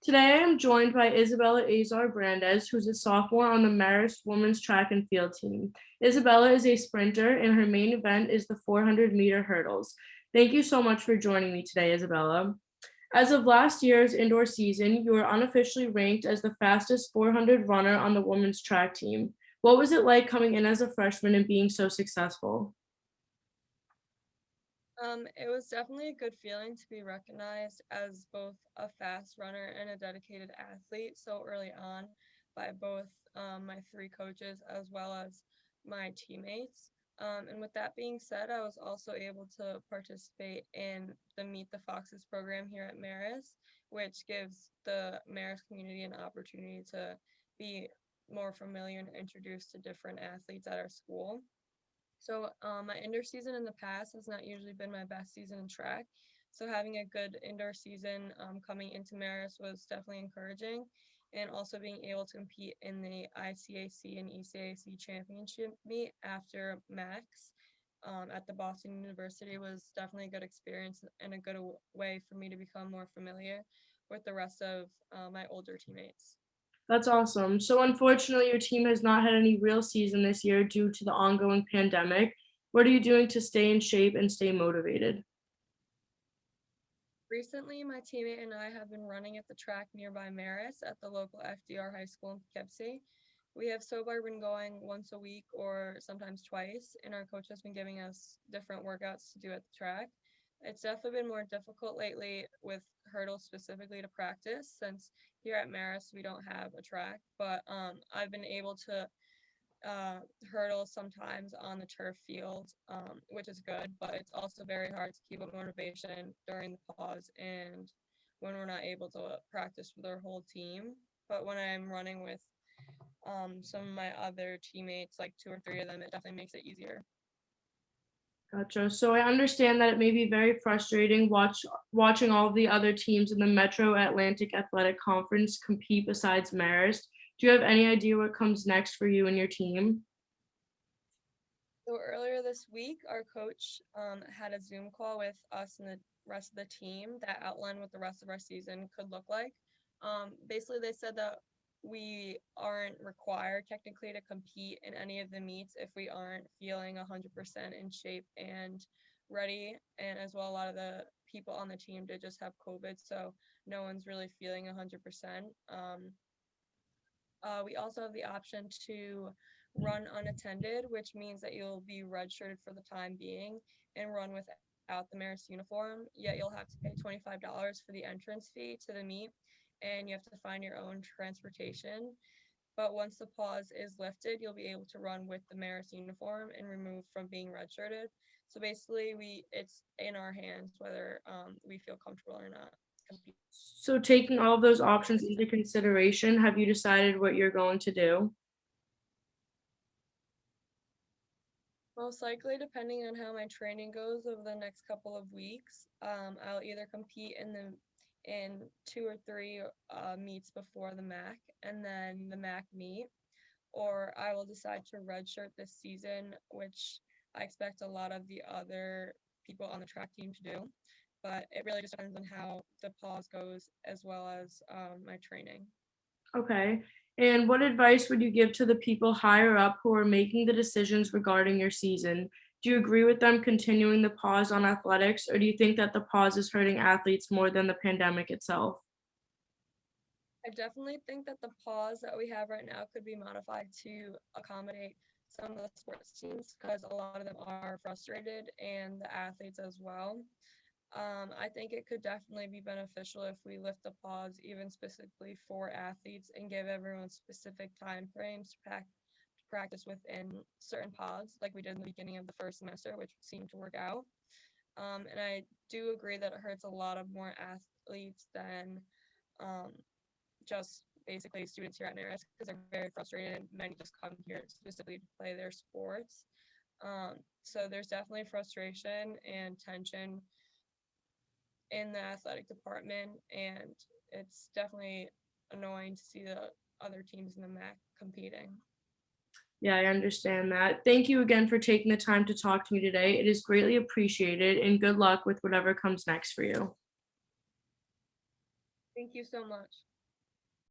Today I am joined by Isabella Azar-Brandes, who's a sophomore on the Marist women's track and field team. Isabella is a sprinter, and her main event is the 400-meter hurdles. Thank you so much for joining me today, Isabella. As of last year's indoor season, you were unofficially ranked as the fastest 400 runner on the women's track team. What was it like coming in as a freshman and being so successful? It was definitely a good feeling to be recognized as both a fast runner and a dedicated athlete so early on by both my three coaches as well as my teammates. And with that being said, I was also able to participate in the Meet the Foxes program here at Marist, which gives the Marist community an opportunity to be more familiar and introduced to different athletes at our school. So my indoor season in the past has not usually been my best season in track. So having a good indoor season coming into Maris was definitely encouraging. And also being able to compete in the ICAC and ECAC championship meet after Max at the Boston University was definitely a good experience and a good way for me to become more familiar with the rest of my older teammates. That's awesome. So, unfortunately, your team has not had any real season this year due to the ongoing pandemic. What are you doing to stay in shape and stay motivated? Recently, my teammate and I have been running at the track nearby Maris at the local FDR High School in Poughkeepsie. We have so far been going once a week or sometimes twice, and our coach has been giving us different workouts to do at the track. It's definitely been more difficult lately with hurdles specifically to practice since here at Maris we don't have a track, but I've been able to uh, hurdles sometimes on the turf field, which is good, but it's also very hard to keep up motivation during the pause and when we're not able to practice with our whole team. But when I'm running with some of my other teammates, like two or three of them, it definitely makes it easier. Gotcha. So I understand that it may be very frustrating watching all of the other teams in the Metro Atlantic Athletic Conference compete besides Marist. Do you have any idea what comes next for you and your team? So earlier this week, our coach had a Zoom call with us and the rest of the team that outlined what the rest of our season could look like. Basically, they said that we aren't required technically to compete in any of the meets if we aren't feeling 100% in shape and ready. And as well, a lot of the people on the team did just have COVID, so no one's really feeling 100%. We also have the option to run unattended, which means that you'll be redshirted for the time being and run without the Marist uniform. Yet you'll have to pay $25 for the entrance fee to the meet, and you have to find your own transportation. But once the pause is lifted, you'll be able to run with the Marist uniform and removed from being redshirted. So basically, we it's in our hands whether we feel comfortable or not competing. So taking all of those options into consideration, have you decided what you're going to do? Most likely, depending on how my training goes over the next couple of weeks, I'll either compete in two or three meets before the MAC and then the MAC meet, or I will decide to redshirt this season, which I expect a lot of the other people on the track team to do. But it really just depends on how the pause goes as well as my training. Okay. And what advice would you give to the people higher up who are making the decisions regarding your season? Do you agree with them continuing the pause on athletics, or do you think that the pause is hurting athletes more than the pandemic itself? I definitely think that the pause that we have right now could be modified to accommodate some of the sports teams because a lot of them are frustrated and the athletes as well. I think it could definitely be beneficial if we lift the pause even specifically for athletes and give everyone specific time frames to practice within certain pods like we did in the beginning of the first semester, which seemed to work out. And I do agree that it hurts a lot of more athletes than um, just basically students here at Marist because they're very frustrated and many just come here specifically to play their sports. So there's definitely frustration and tension in the athletic department, and it's definitely annoying to see the other teams in the MAC competing. Yeah, I understand that. Thank you again for taking the time to talk to me today. It is greatly appreciated, and good luck with whatever comes next for you. Thank you so much.